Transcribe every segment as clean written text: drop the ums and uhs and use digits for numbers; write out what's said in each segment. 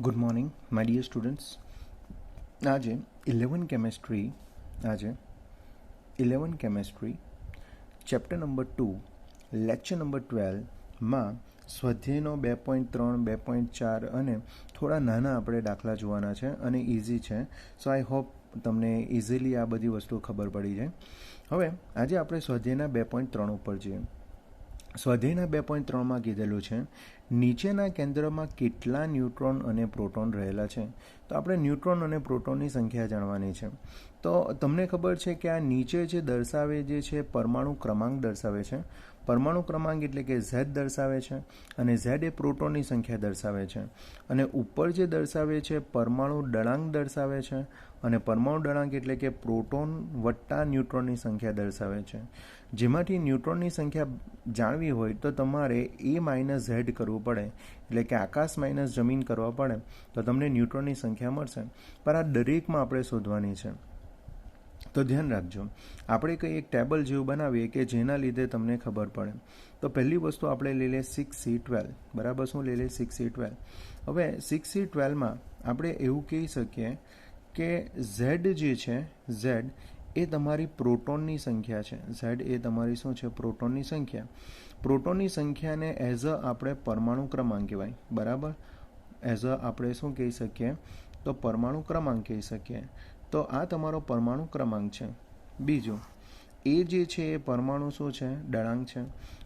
Good morning my dear students. આજે 11 chemistry chapter number 2 lecture number 12માં સ્વાધ્યાયનો 2.3 2.4 અને થોડા નાના આપણે દાખલા જોવાના છે અને ઇઝી છે. સો આઈ હોપ તમને ઇઝીલી આ બધી વસ્તુ ખબર પડી જાય. હવે આજે આપણે સ્વાધ્યાયના 2.3 ઉપર જઈએ. સ્વાધ્યાયના 2.3માં કીધેલું છે નીચેના કેન્દ્રમાં કેટલા ન્યુટ્રોન અને પ્રોટોન રહેલા છે. તો આપણે ન્યુટ્રોન અને પ્રોટોનની સંખ્યા જાણવાની છે. તો તમને ખબર છે કે આ નીચે જે દર્શાવે જે છે પરમાણુ ક્રમાંક દર્શાવે છે. પરમાણુ ક્રમાંક એટલે કે Z દર્શાવે છે અને Z એ પ્રોટોનની સંખ્યા દર્શાવે છે. અને ઉપર જે દર્શાવે છે પરમાણુ દળાંક દર્શાવે છે અને પરમાણુ દળાંક એટલે કે પ્રોટોન વત્તા ન્યુટ્રોનની સંખ્યા દર્શાવે છે. જેમાંથી ન્યુટ્રોનની સંખ્યા જાણવી હોય તો તમારે A માઇનસ Z કરવું પડે, એટલે કે આકાશ માઇનસ જમીન કરવા પડે તો તમને ન્યુટ્રોનની સંખ્યા મળશે. પણ આ દરેકમાં આપણે શોધવાની છે. તો ધ્યાન રાખજો, આપણે કંઈ એક ટેબલ જેવું બનાવીએ કે જેના લીધે તમને ખબર પડે. તો પહેલી વસ્તુ આપણે લઈ લઈએ 6C12. બરાબર, શું લઈ લઈએ? 6C12. હવે 6C12માં આપણે એવું કહી શકીએ કે Z જે છે Z એ તમારી પ્રોટોનની સંખ્યા છે. Z એ તમારી શું છે? પ્રોટોનની સંખ્યા. પ્રોટોનની સંખ્યાને એઝ અ આપણે પરમાણુ ક્રમાંક કહેવાય. બરાબર, એઝ અ આપણે શું કહી શકીએ? તો પરમાણુ ક્રમાંક કહી શકીએ. તો આ તમારો પરમાણુ ક્રમાંક છે. બીજું એ જે છે એ પરમાણુ શું છે? દળાંક છે.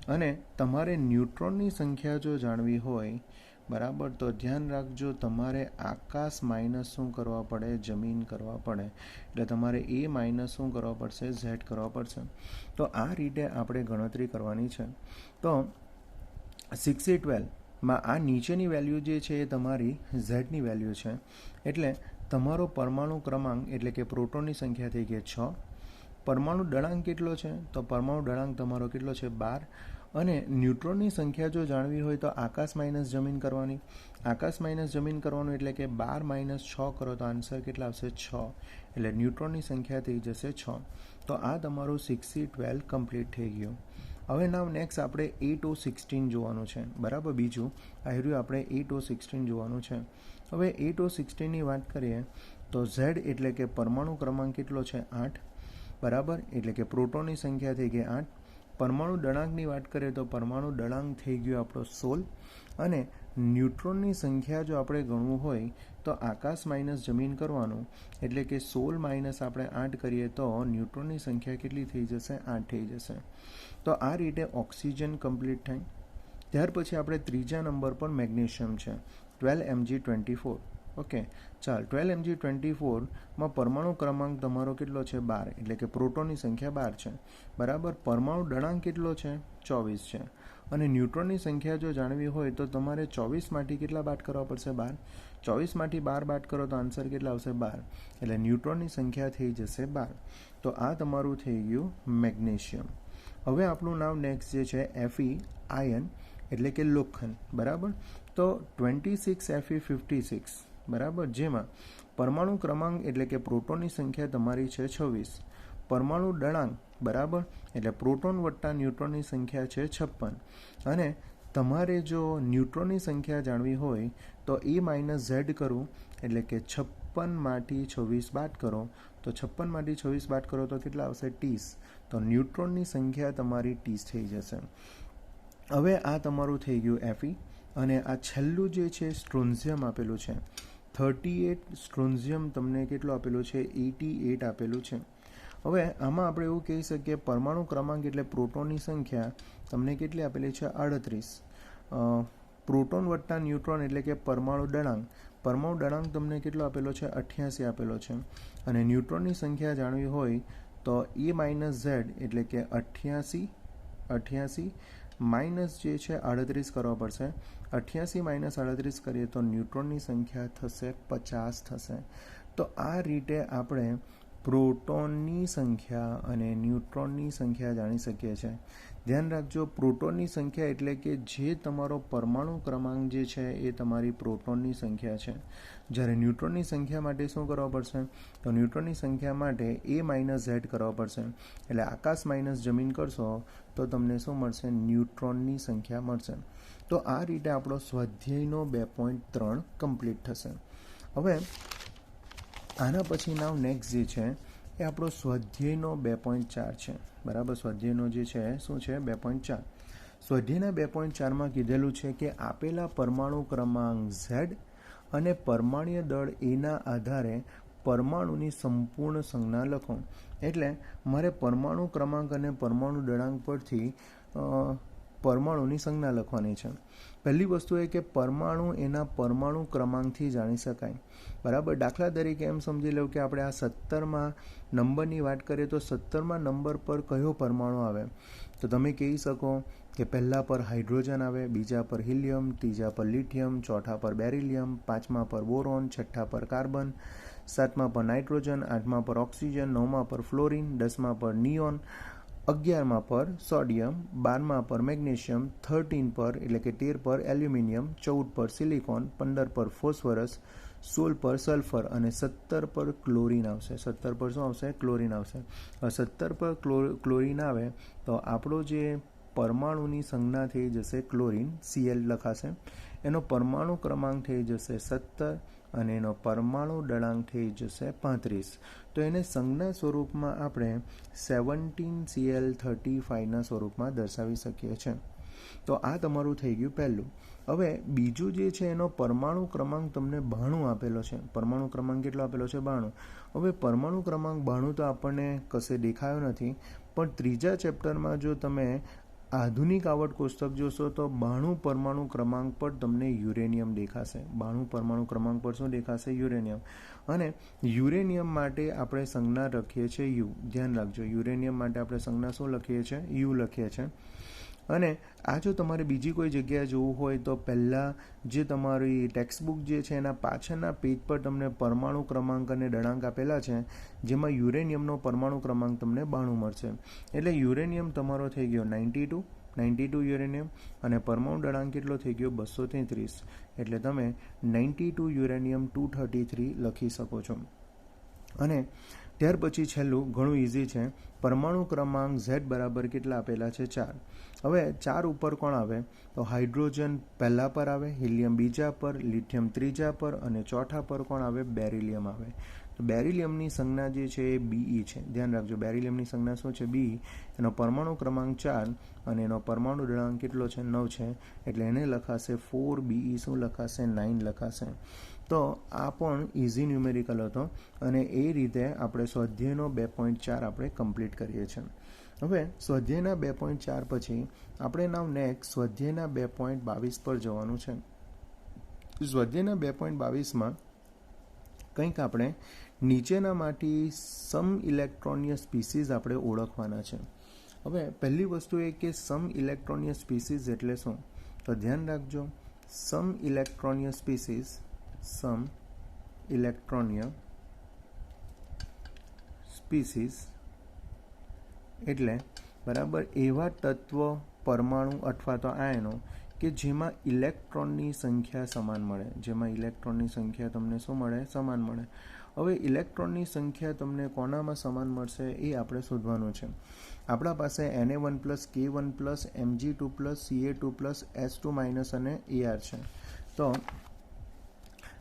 અને તમારે ન્યુટ્રોનની સંખ્યા જો જાણવી હોય, બરાબર, તો ધ્યાન રાખજો, તમારે આકાશ માઇનસ શું કરવા પડે? જમીન કરવા પડે. એટલે તમારે એ માઇનસ શું કરવા પડશે? Z કરવા પડશે. તો આ રીતે આપણે ગણતરી કરવાની છે. તો 6C12માં આ નીચેની વેલ્યુ જે છે એ તમારી Z ની વેલ્યુ છે. એટલે તમારો પરમાણુ ક્રમાંક એટલે કે પ્રોટોનની સંખ્યા થઈ ગઈ 6. પરમાણુ દળાંક કેટલો છે? તો પરમાણુ દળાંક તમારો કેટલો છે? 12. અને ન્યુટ્રોનની સંખ્યા જો જાણવી હોય તો આકાશ માઇનસ જમીન કરવાની. આકાશ માઇનસ જમીન કરવાનું એટલે કે 12 માઇનસ 6 કરો તો આન્સર કેટલા આવશે? 6. એટલે ન્યુટ્રોનની સંખ્યા થઈ જશે 6. તો આ તમારું 6C12 કમ્પ્લીટ થઈ ગયું. હવે નાવ નેક્સ્ટ આપણે 8O16 જોવાનું છે. બરાબર, બીજું આ રહ્યું આપણે 8O16 જોવાનું છે. હવે 8O16ની વાત કરીએ તો Z એટલે કે પરમાણુ ક્રમાંક કેટલો છે? 8. બરાબર, એટલે કે પ્રોટોનની સંખ્યા થઈ ગઈ 8. પરમાણુ દળાંકની વાત કરીએ તો પરમાણુ દળાંક થઈ ગયો આપણો 16. અને ન્યુટ્રોનની સંખ્યા જો આપણે ગણવું હોય તો આકાશ માઇનસ જમીન કરવાનું, એટલે કે 16 માઇનસ આપણે 8 કરીએ તો ન્યુટ્રોનની સંખ્યા કેટલી થઈ જશે? 8 થઈ જશે. તો આ રીતે ઓક્સિજન કમ્પ્લીટ થાય. ત્યાર પછી આપણે ત્રીજા નંબર પર મેગ્નેશિયમ છે, 12Mg24. ઓકે, ચાલ, 12Mg24માં પરમાણુ ક્રમાંક તમારો કેટલો છે? 12. એટલે કે પ્રોટોનની સંખ્યા 12 છે. બરાબર, પરમાણુ દળાંક કેટલો છે? 24 છે. અને ન્યુટ્રોનની સંખ્યા જો જાણવી હોય તો તમારે 24માંથી કેટલા બાદ કરવા પડશે? 12. 24માંથી 12 બાદ કરો તો આન્સર કેટલા આવશે? 12. એટલે ન્યુટ્રોનની સંખ્યા થઈ જશે 12. તો આ તમારું થઈ ગયું મેગ્નેશિયમ. હવે આપણું નામ નેક્સ્ટ જે છે Fe આયન એટલે કે લોખંડ. બરાબર, તો 26Fe56. બરાબર, જેમાં પરમાણુ ક્રમાંક એટલે કે પ્રોટોનની સંખ્યા તમારી છે 26. પરમાણુ દળાંક, બરાબર, એટલે પ્રોટોન વત્તા ન્યુટ્રોનની સંખ્યા છે 56. અને તમારે જો ન્યુટ્રોનની સંખ્યા જાણવી હોય તો E માઇનસ Z કરવું, એટલે કે 56માંથી 26 બાદ કરો તો 56માંથી 26 બાદ કરો તો કેટલા આવશે? 30. તો ન્યુટ્રોનની સંખ્યા તમારી 30 થઈ જશે. હવે આ તમારું થઈ ગયું Fe. અને આ છેલ્લું જે છે સ્ટ્રોન્ઝિયમ આપેલું છે 38. સ્ટ્રોન્ઝિયમ તમને કેટલું આપેલું છે? 88 આપેલું છે. હવે આમાં આપણે એવું કહી શકીએ પરમાણુ ક્રમાંક એટલે પ્રોટોનની સંખ્યા તમને કેટલી આપેલી છે? 38. પ્રોટોન વત્તા ન્યુટ્રોન એટલે કે પરમાણુ દળાંક. પરમાણુ દળાંક તમને કેટલો આપેલો છે? 88 આપેલો છે. અને ન્યુટ્રોનની સંખ્યા જાણવી હોય તો E માઇનસ Z એટલે કે 88 માઇનસ જે છે 38 કરવા પડશે. 88 માઇનસ 38 કરીએ તો ન્યુટ્રોનની સંખ્યા થશે 50 થશે. તો આ રીતે આપણે પ્રોટોનની સંખ્યા અને ન્યુટ્રોનની સંખ્યા જાણી શકીએ છીએ. ધ્યાન રાખજો, પ્રોટોનની સંખ્યા એટલે કે જે તમારો પરમાણુ ક્રમાંક જે છે એ તમારી પ્રોટોનની સંખ્યા છે. જ્યારે ન્યુટ્રોનની સંખ્યા માટે શું કરવા પડશે? તો ન્યુટ્રોનની સંખ્યા માટે A માઇનસ Z કરવા પડશે. એટલે આકાશ માઇનસ જમીન કરશો તો તમને શું મળશે? ન્યુટ્રોનની સંખ્યા મળશે. તો આ રીતે આપણો સ્વાધ્યાયનો 2.3 કમ્પ્લીટ થશે. હવે આના પછી નાવ નેક્સ્ટ જે છે એ આપણો સ્વાધ્યાયનો 2.4 છે. બરાબર, સ્વાધ્યાયનો જે છે શું છે 2.4. સ્વાધ્યાયના 2.4માં કીધેલું છે કે આપેલા પરમાણુ ક્રમાંક Z અને પરમાણ્વીય દળ એના આધારે પરમાણુની સંપૂર્ણ સંજ્ઞા લખો. એટલે મારે પરમાણુ ક્રમાંક અને પરમાણુ દળાંક પરથી પરમાણુની સંજ્ઞા લખવાની છે. પહેલી વસ્તુ એ કે પરમાણુ એના પરમાણુ ક્રમાંકથી જાણી શકાય. બરાબર, દાખલા તરીકે એમ સમજી લો કે આપણે આ 17માં નંબરની વાત કરીએ તો 17માં નંબર પર કયો પરમાણુ આવે? તો તમે કહી શકો કે પહેલા પર હાઇડ્રોજન આવે, બીજા પર હિલિયમ, ત્રીજા પર લિથિયમ, ચોથા પર બેરિલિયમ, પાંચમા પર બોરોન, છઠ્ઠા પર કાર્બન, સાતમા પર નાઇટ્રોજન, આઠમા પર ઓક્સિજન, નવમા પર ફ્લોરિન, 10મા પર નિયોન, 11મા પર સોડિયમ, 12મા પર મેગ્નેશિયમ, 13 પર એટલે કે 13 પર એલ્યુમિનિયમ, 14 પર સિલિકોન, 15 પર ફોસ્ફરસ, 16 પર સલ્ફર અને 17 પર ક્લોરિન આવશે. 17 પર શું આવશે? ક્લોરિન આવશે. 17 પર ક્લોરિન આવે તો આપણો જે પરમાણુની સંજ્ઞા થઈ જશે ક્લોરિન, Cl લખાશે. એનો પરમાણુ ક્રમાંક થઈ જશે 17 અને એનો પરમાણુ દળાંક થઈ જશે 35. તો એને સંજ્ઞા સ્વરૂપમાં આપણે 17Cl35ના સ્વરૂપમાં દર્શાવી શકીએ છીએ. તો આ તમારું થઈ ગયું પહેલું. હવે બીજું જે છે એનો પરમાણુ ક્રમાંક તમને 92 આપેલો છે. પરમાણુ ક્રમાંક કેટલો આપેલો છે? 92. હવે પરમાણુ ક્રમાંક 92 તો આપણને કશે દેખાયો નથી, પણ ત્રીજા ચેપ્ટરમાં જો તમે આધુનિક આવર્ત કોષ્ટક જોશો તો 92 પરમાણુ ક્રમાંક પર તમને યુરેનિયમ દેખાશે. 92 પરમાણુ ક્રમાંક પર શું દેખાશે? યુરેનિયમ. અને યુરેનિયમ માટે આપણે સંજ્ઞા લખીએ છીએ યુ. ધ્યાન રાખજો, યુરેનિયમ માટે આપણે સંજ્ઞા શું લખીએ છીએ? યુ લખીએ છીએ. અને આ જો તમારે બીજી કોઈ જગ્યાએ જોવું હોય તો પહેલાં જે તમારી ટેક્સ્ટબુક જે છે એના પાછળના પેજ પર તમને પરમાણુ ક્રમાંક અને દળાંક આપેલા છે, જેમાં યુરેનિયમનો પરમાણુ ક્રમાંક તમને 92 મળશે. એટલે યુરેનિયમ તમારો થઈ ગયો 92 યુરેનિયમ અને પરમાણુ દળાંક કેટલો થઈ ગયો? 233. એટલે તમે 92 યુરેનિયમ 233 લખી શકો છો. અને ત્યાર પછી છેલ્લું ઘણું ઇઝી છે. પરમાણુ ક્રમાંક Z બરાબર કેટલા આપેલા છે? 4. હવે 4 ઉપર કોણ આવે? તો હાઇડ્રોજન પહેલા પર આવે, હિલિયમ બીજા પર, લિથિયમ ત્રીજા પર અને ચોથા પર કોણ આવે? બેરિલિયમ આવે. તો બેરિલિયમની સંજ્ઞા જે છે એ Be છે. ધ્યાન રાખજો, બેરિલિયમની સંજ્ઞા શું છે? Be. એનો પરમાણુ ક્રમાંક 4 અને એનો પરમાણુ દળાંક કેટલો છે? 9 છે. એટલે એને લખાશે 4Be. શું લખાશે? 9 લખાશે. તો આ પણ ઇઝી ન્યુમેરિકલ હતો અને એ રીતે આપણે સ્વાધ્યાયનો 2.4 આપણે કમ્પ્લીટ કરીએ છીએ. હવે સ્વાધ્યાયના 2.4 પછી આપણે નાવ નેક્સ્ટ સ્વાધ્યાયના 2.22 પર જવાનું છે. સ્વાધ્યાયના 2.22માં કંઈક આપણે નીચેનામાંથી સમ ઇલેક્ટ્રોનીય સ્પીસીઝ આપણે ઓળખવાના છે. હવે પહેલી વસ્તુ એ કે સમ ઇલેક્ટ્રોનીય સ્પીસીઝ એટલે શું? તો ધ્યાન રાખજો, સમ ઇલેક્ટ્રોનીય સ્પીસીઝ, સમ ઇલેક્ટ્રોનીય સ્પીસીઝ એટલે બરાબર એવા તત્વ, પરમાણુ અથવા તો આયનો કે જેમાં ઇલેક્ટ્રોનની સંખ્યા સમાન મળે. જેમાં ઇલેક્ટ્રોનની સંખ્યા તમને શું મળે? સમાન મળે. હવે ઇલેક્ટ્રોનની સંખ્યા તમને કોનામાં સમાન મળશે એ આપણે શોધવાનું છે. આપણા પાસે Na1+, K1+, Mg2+, Ca2+, S2- અને Ar છે. તો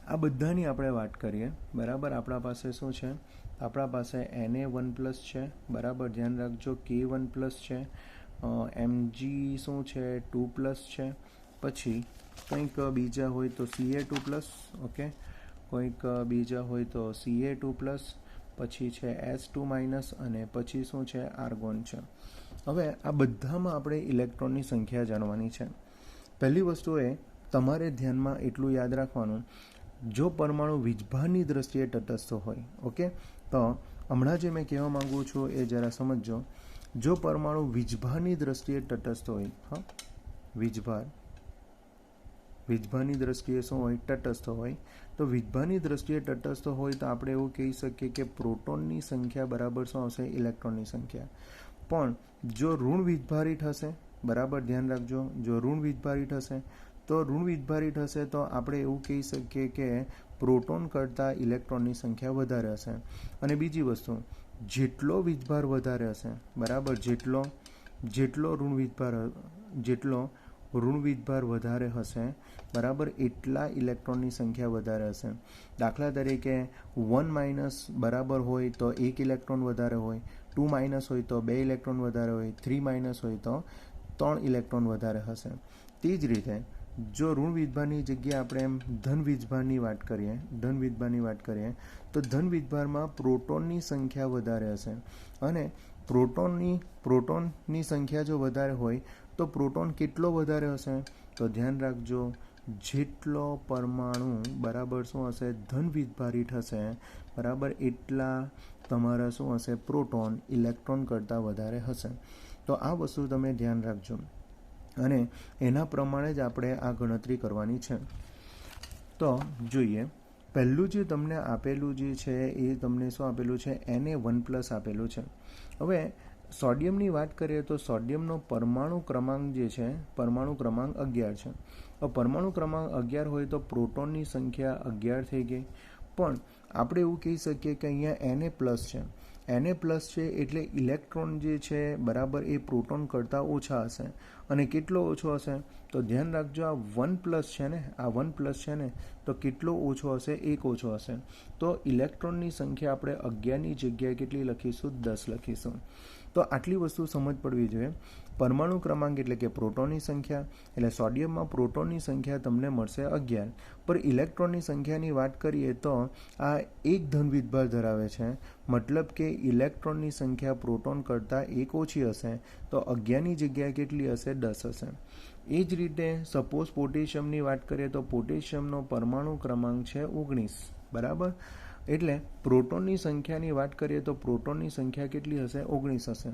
આ બધાની આપણે વાત કરીએ. બરાબર, આપણા પાસે શું છે? આપણા પાસે Na1+ છે. બરાબર, ધ્યાન રાખજો, K1+ છે, Mg શું છે? 2+ છે. પછી કંઈક બીજા હોય તો Ca2+, ઓકે, કોઈક બીજા હોય તો Ca2+, પછી છે S2- અને પછી શું છે? આર્ગોન છે. હવે આ બધામાં આપણે ઇલેક્ટ્રોનની સંખ્યા જાણવાની છે. પહેલી વસ્તુ એ તમારે ધ્યાનમાં એટલું યાદ રાખવાનું, જો પરમાણુ વીજભારની દ્રષ્ટિએ તટસ્થ હોય, ઓકે, તો હમણાં જે મેં કહેવા માંગુ છું એ જરા સમજજો. જો પરમાણુ વીજભારની દ્રષ્ટિએ તટસ્થ હોય, હા, વીજભારની દ્રષ્ટિએ શું હોય? તટસ્થ હોય. તો વીજભારની દ્રષ્ટિએ તટસ્થ હોય તો આપણે એવું કહી શકીએ કે પ્રોટોનની સંખ્યા બરાબર શું આવશે? ઇલેક્ટ્રોનની સંખ્યા. પણ જો ઋણ વીજભારી થશે, બરાબર ધ્યાન રાખજો, જો ઋણ વીજભારી થશે તો તો આપણે એવું કહી શકીએ કે પ્રોટોન કરતાં ઇલેક્ટ્રોનની સંખ્યા વધારે હશે. અને બીજી વસ્તુ, જેટલો વીજભાર વધારે હશે, બરાબર, જેટલો ઋણ વીજભાર, જેટલો ઋણ વીજભાર વધારે હશે, બરાબર, એટલા ઇલેક્ટ્રોનની સંખ્યા વધારે હશે. દાખલા તરીકે 1 માઇનસ બરાબર હોય તો 1 ઇલેક્ટ્રોન વધારે હોય, 2 માઇનસ હોય તો 2 ઇલેક્ટ્રોન વધારે હોય, 3 માઇનસ હોય તો 3 ઇલેક્ટ્રોન વધારે હશે. તે જ રીતે જો ઋણ વીજભારની જગ્યાએ આપણે એમ ધન વીજભારની વાત કરીએ તો ધન વીજભારમાં પ્રોટોનની સંખ્યા વધારે હશે. અને પ્રોટોનની સંખ્યા જો વધારે હોય તો પ્રોટોન કેટલો વધારે હશે? તો ધ્યાન રાખજો, જેટલો પરમાણુ બરાબર શું હશે? ધન વીજભારિત હશે, બરાબર, એટલા તમારા શું હશે? પ્રોટોન ઇલેક્ટ્રોન કરતાં વધારે હશે. તો આ વસ્તુ તમે ધ્યાન રાખજો અને એના પ્રમાણે જ આપણે આ ગણતરી કરવાની છે. તો જોઈએ, પહેલું જે તમને આપેલું જે છે એ તમને શું આપેલું છે? Na1+ આપેલું છે. હવે સોડિયમની વાત કરીએ તો સોડિયમનો પરમાણુ ક્રમાંક જે છે, પરમાણુ ક્રમાંક 11 છે. હવે પરમાણુ ક્રમાંક 11 હોય તો પ્રોટોનની સંખ્યા 11 થઈ ગઈ. પણ આપણે એવું કહી શકીએ કે અહીંયા Na+ છે. Na+ છે એટલે ઇલેક્ટ્રોન જે છે, બરાબર, એ પ્રોટોન કરતાં ઓછા હશે. અને કેટલો ઓછો હશે? તો ધ્યાન રાખજો, આ 1+ છે ને, આ 1+ છે ને, તો કેટલો ઓછો હશે? 1 ઓછો હશે. તો ઇલેક્ટ્રોનની સંખ્યા આપણે 11ની જગ્યાએ કેટલી લખીશું? 10 લખીશું. તો આટલી વસ્તુ સમજ પડવી જોઈએ. પરમાણુ ક્રમાંક એટલે કે પ્રોટોનની સંખ્યા, એટલે સોડિયમમાં પ્રોટોનની સંખ્યા તમને મળશે 11. પર ઇલેક્ટ્રોનની સંખ્યાની વાત કરીએ તો આ એક ધન વીજભાર ધરાવે છે, મતલબ કે ઇલેક્ટ્રોનની સંખ્યા પ્રોટોન કરતાં 1 ઓછી હશે. તો 11ની જગ્યાએ કેટલી હશે? 10 હશે. એ જ રીતે સપોઝ પોટેશિયમની વાત કરીએ તો પોટેશિયમનો પરમાણુ ક્રમાંક છે 19, બરાબર. એટલે પ્રોટોનની સંખ્યાની વાત કરીએ તો પ્રોટોનની સંખ્યા કેટલી હશે? 19 હશે.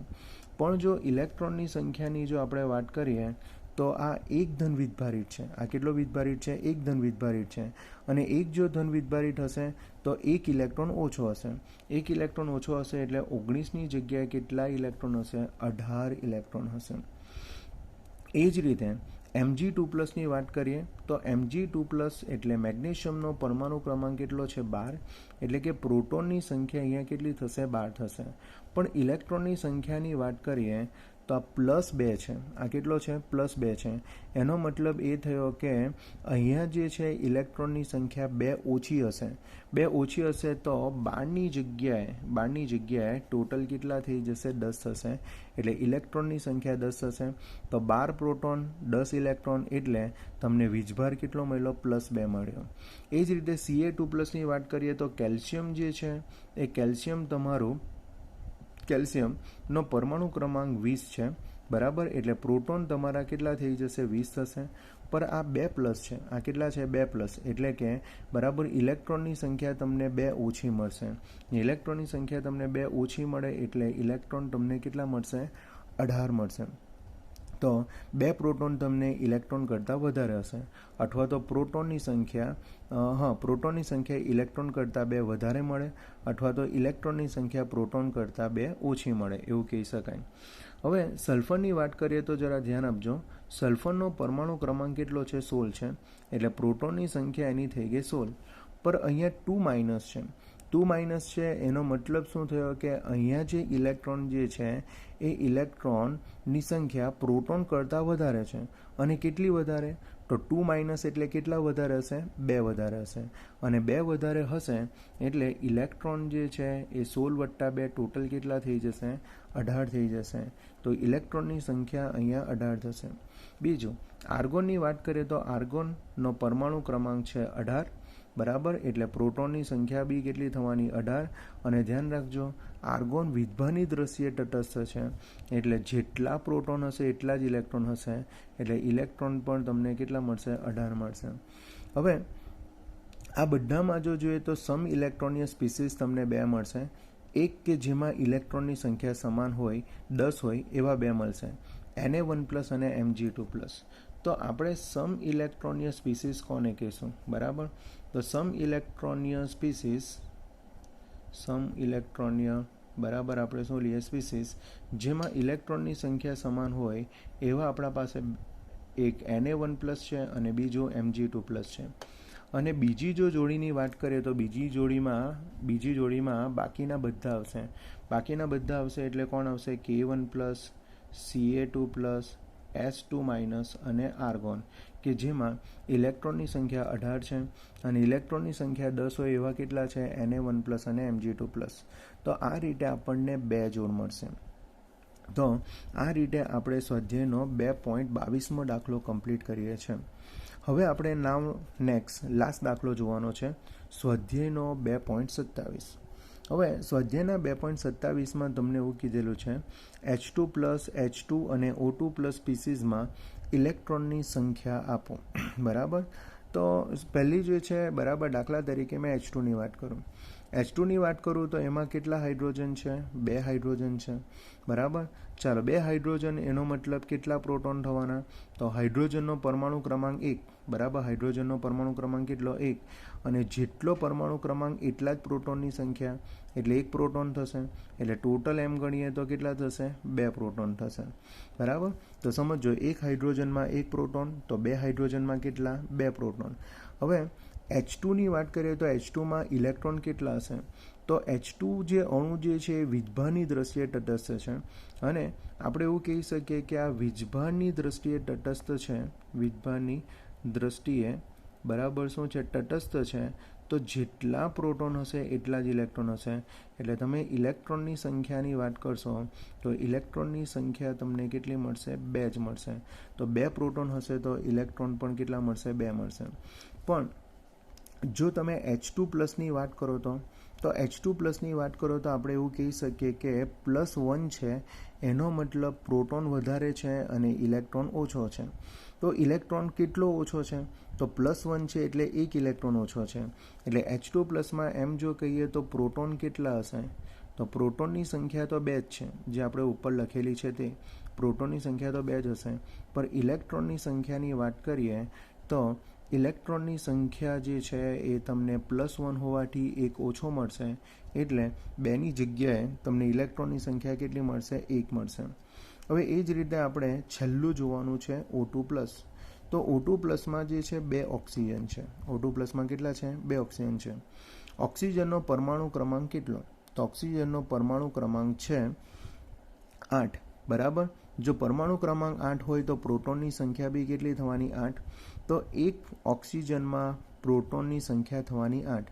પણ જો ઇલેક્ટ્રોનની સંખ્યાની જો આપણે વાત કરીએ તો આ એક ધન વીજભારિત છે. આ કેટલો વીજભારિત છે? એક ધન વીજભારિત છે. અને એક જો ધન વીજભારિત હશે તો એક ઇલેક્ટ્રોન ઓછો હશે. એક ઇલેક્ટ્રોન ઓછો હશે એટલે 19ની જગ્યાએ કેટલા ઇલેક્ટ્રોન હશે? 18 ઇલેક્ટ્રોન હશે. એ જ રીતે Mg2+ ની વાત કરીએ તો Mg2+ એટલે મેગ્નેશિયમનો પરમાણુ ક્રમાંક કેટલો છે? 12. એટલે કે પ્રોટોનની સંખ્યા અહીંયા કેટલી થશે? 12 થશે. પણ ઇલેક્ટ્રોનની સંખ્યાની વાત કરીએ તો આ +2 છે. આ કેટલો છે? +2 છે. એનો મતલબ એ થયો કે અહીંયા જે છે ઇલેક્ટ્રોનની સંખ્યા 2 ઓછી હશે. 2 ઓછી હશે તો 12ની જગ્યાએ ટોટલ કેટલા થઈ જશે? 10 થશે. એટલે ઇલેક્ટ્રોનની સંખ્યા 10 થશે. તો 12 પ્રોટોન 10 ઇલેક્ટ્રોન એટલે તમને વીજભાર કેટલો મળ્યો? +2 મળ્યો. એ જ રીતે Ca2+ ની વાત કરીએ તો કેલ્શિયમ જે છે એ કેલ્શિયમનો પરમાણુ ક્રમાંક 20 છે, બરાબર. એટલે પ્રોટોન તમારા કેટલા થઈ જશે? 20 થશે. પર આ 2+ છે. આ કેટલા છે? 2+. એટલે કે બરાબર ઇલેક્ટ્રોનની સંખ્યા તમને 2 ઓછી મળશે. ઇલેક્ટ્રોનની સંખ્યા તમને 2 ઓછી મળે એટલે ઇલેક્ટ્રોન તમને કેટલા મળશે? 18 મળશે. તો 2 પ્રોટોન તમને ઇલેક્ટ્રોન કરતાં વધારે હશે. અથવા તો પ્રોટોનની સંખ્યા ઇલેક્ટ્રોન કરતાં 2 વધારે મળે, અથવા તો ઇલેક્ટ્રોનની સંખ્યા પ્રોટોન કરતાં 2 ઓછી મળે, એવું કહી શકાય. હવે સલ્ફરની વાત કરીએ તો જરા ધ્યાન આપજો. સલ્ફરનો પરમાણુ ક્રમાંક કેટલો છે? 16 છે. એટલે પ્રોટોનની સંખ્યા એની થઈ ગઈ 16. પર અહીંયા 2- છે. 2- છે એનો મતલબ શું થયો કે અહીંયા જે ઇલેક્ટ્રોન જે છે એ ઇલેક્ટ્રોનની સંખ્યા પ્રોટોન કરતાં વધારે છે. અને કેટલી વધારે? તો 2- એટલે કેટલા વધારે હશે? 2 વધારે હશે. અને 2 વધારે હશે એટલે ઇલેક્ટ્રોન જે છે એ 16 + 2 ટોટલ કેટલા થઈ જશે? 18 થઈ જશે. તો ઇલેક્ટ્રોનની સંખ્યા અહીંયા 18 થશે. બીજું, આર્ગોનની વાત કરીએ તો આર્ગોનનો પરમાણુ ક્રમાંક છે 18, બરાબર. એટલે પ્રોટોનની સંખ્યા બી કેટલી થવાની? 18. અને ધ્યાન રાખજો, આર્ગોન વીજભારની દ્રષ્ટિએ તટસ્થ છે. એટલે જેટલા પ્રોટોન હશે એટલા જ ઇલેક્ટ્રોન હશે. એટલે ઇલેક્ટ્રોન પણ તમને કેટલા મળશે? 18 મળશે. હવે આ બધામાં જો જોઈએ તો સમ ઇલેક્ટ્રોનિય સ્પીસીસ તમને 2 મળશે. એક કે જેમાં ઇલેક્ટ્રોનની સંખ્યા સમાન હોય, 10 હોય, એવા 2 મળશે, Na1+ અને Mg2+. તો આપણે સમ ઇલેક્ટ્રોનિય સ્પીસીસ કોને કહીશું? બરાબર. તો સમ ઇલેક્ટ્રોનિય બરાબર આપણે શું લઈએ? સ્પીસીસ જેમાં ઇલેક્ટ્રોનની સંખ્યા સમાન હોય એવા આપણા પાસે એક Na1+ છે અને બીજું Mg2+ છે. અને બીજી જો જોડીની વાત કરીએ તો બીજી જોડીમાં બાકીના બધા આવશે. એટલે કોણ આવશે? K1+, Ca2+, S2 માઇનસ અને આર્ગોન, કે જેમાં ઇલેક્ટ્રોનની સંખ્યા 18 છે અને ઇલેક્ટ્રોનની સંખ્યા 10 હોય એવા કેટલા છે, Na1 પ્લસ અને Mg2 પ્લસ. તો આ રીતે આપણને 2 જોડ મળશે. તો આ રીતે આપણે સ્વાધ્યાયનો 2.22મો દાખલો કમ્પ્લીટ કરીએ છીએ. હવે આપણે નાવ નેક્સ્ટ લાસ્ટ દાખલો જોવાનો છે, સ્વાધ્યાયનો 2.27. હવે સ્વાધ્યાયના 2.27માં તમને એવું કીધેલું છે, H2 પ્લસ H2 અને O2 પ્લસ સ્પીસીઝમાં ઇલેક્ટ્રોનની સંખ્યા આપો. બરાબર. તો પહેલી જે છે, બરાબર, દાખલા તરીકે મેં H2ની વાત કરું. H2ની વાત કરું તો એમાં કેટલા હાઇડ્રોજન છે, 2 હાઇડ્રોજન છે. બરાબર. ચાલો, 2 હાઇડ્રોજન, એનો મતલબ કેટલા પ્રોટોન થવાના, તો હાઇડ્રોજનનો પરમાણુ ક્રમાંક 1. બરાબર. હાઇડ્રોજનનો પરમાણુ ક્રમાંક કેટલો, 1, અને જેટલો પરમાણુ ક્રમાંક એટલા જ પ્રોટોનની સંખ્યા, એટલે 1 પ્રોટોન થશે. એટલે ટોટલ એમ ગણીએ તો કેટલા થશે, 2 પ્રોટોન થશે. બરાબર. તો સમજો, 1 હાઇડ્રોજનમાં 1 પ્રોટોન, તો 2 હાઇડ્રોજનમાં કેટલા, 2 પ્રોટોન. હવે H2ની વાત કરીએ તો H2માં ઇલેક્ટ્રોન કેટલા હશે, તો H2 જે અણુ જે છે એ વીજભારની દ્રષ્ટિએ તટસ્થ છે, અને આપણે એવું કહી શકીએ કે આ વીજભારની દ્રષ્ટિએ તટસ્થ છે, વીજભારની દ્રષ્ટિએ, બરાબર, શું છે, તટસ્થ છે. તો જેટલા પ્રોટોન હશે એટલા જ ઇલેક્ટ્રોન હશે. એટલે તમે ઇલેક્ટ્રોનની સંખ્યાની વાત કરશો તો ઇલેક્ટ્રોનની સંખ્યા તમને કેટલી મળશે, 2 જ મળશે. તો 2 પ્રોટોન હશે તો ઇલેક્ટ્રોન પણ કેટલા મળશે, 2 મળશે. પણ જો તમે H2 પ્લસની વાત કરો તો H2 પ્લસની વાત કરો તો આપણે એવું કહી શકીએ કે +1 છે, એનો મતલબ પ્રોટોન વધારે છે અને ઇલેક્ટ્રોન ઓછો છે. તો ઇલેક્ટ્રોન કેટલો ઓછો છે, તો +1 છે એટલે 1 ઇલેક્ટ્રોન ઓછો છે. એટલે H2 પ્લસમાં એમ જો કહીએ તો પ્રોટોન કેટલા હશે, તો પ્રોટોનની સંખ્યા તો 2 જ છે, જે આપણે ઉપર લખેલી છે તે પ્રોટોનની સંખ્યા તો 2 જ હશે. પણ ઇલેક્ટ્રોનની સંખ્યાની વાત કરીએ તો ઇલેક્ટ્રોનની સંખ્યા જે છે એ તમને +1 હોવાથી 1 ઓછો મળશે. એટલે 2ની જગ્યાએ તમને ઇલેક્ટ્રોનની સંખ્યા કેટલી મળશે, 1 મળશે. હવે એ જ રીતે આપણે છેલ્લું જોવાનું છે O2 પ્લસ. તો O2 પ્લસમાં જે છે 2 ઓક્સિજન છે. O2 પ્લસમાં કેટલા છે, 2 ઓક્સિજન છે. ઓક્સિજનનો પરમાણુ ક્રમાંક કેટલો, તો ઓક્સિજનનો પરમાણુ ક્રમાંક છે 8. બરાબર. જો પરમાણુ ક્રમાંક 8 હોય તો પ્રોટોનની સંખ્યા બી કેટલી થવાની, 8. તો એક ઓક્સિજનમાં પ્રોટોનની સંખ્યા થવાની 8.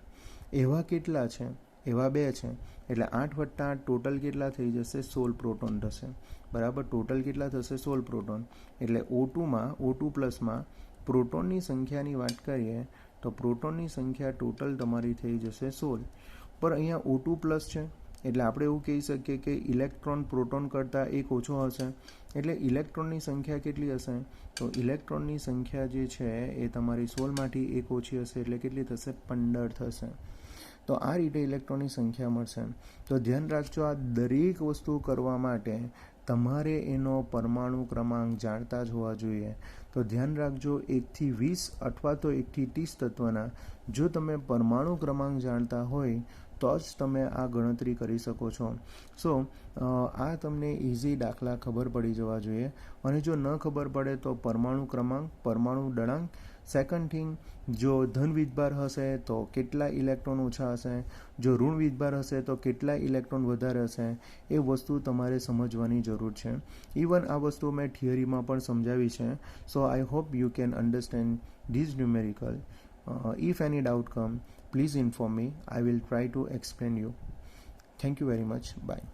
એવા કેટલા છે, એવા 2 છે. એટલે 8 + 8 ટોટલ કેટલા થઈ જશે, 16 પ્રોટોન થશે. બરાબર. ટોટલ કેટલા થશે, 16 પ્રોટોન. એટલે O2 પ્લસમાં પ્રોટોનની સંખ્યાની વાત કરીએ તો પ્રોટોનની સંખ્યા ટોટલ તમારી થઈ જશે 16. પર અહીંયા O2 પ્લસ છે એટલે આપણે એવું કહી શકીએ કે ઇલેક્ટ્રોન પ્રોટોન કરતાં 1 ઓછો હશે. એટલે ઇલેક્ટ્રોનની સંખ્યા કેટલી હશે, તો ઇલેક્ટ્રોનની સંખ્યા જે છે એ તમારી 16માંથી 1 ઓછી હશે, એટલે કેટલી થશે, 15 થશે. તો આ રીતે ઇલેક્ટ્રોનની સંખ્યા મળશે. તો ધ્યાન રાખજો, આ દરેક વસ્તુ કરવા માટે તમારે એનો પરમાણુ ક્રમાંક જાણતા જ હોવા જોઈએ. તો ધ્યાન રાખજો, 1 થી 20 અથવા તો 1 થી 30 તત્વના જો તમે પરમાણુ ક્રમાંક જાણતા હોય તો જ તમે આ ગણતરી કરી શકો છો. સો આ તમને ઇઝી દાખલા ખબર પડી જવા જોઈએ. અને જો ન ખબર પડે તો પરમાણુ ક્રમાંક, પરમાણુ દળાંક, સેકન્ડ થિંગ, જો ધન વીજભાર હશે તો કેટલા ઇલેક્ટ્રોન ઓછા હશે, જો ઋણ વીજભાર હશે તો કેટલા ઇલેક્ટ્રોન વધારે હશે, એ વસ્તુ તમારે સમજવાની જરૂર છે. ઇવન આ વસ્તુ મેં થિયરીમાં પણ સમજાવી છે. So I hope you can understand these numerical. If any doubt come, please inform me. I will try to explain you. Thank you very much. Bye.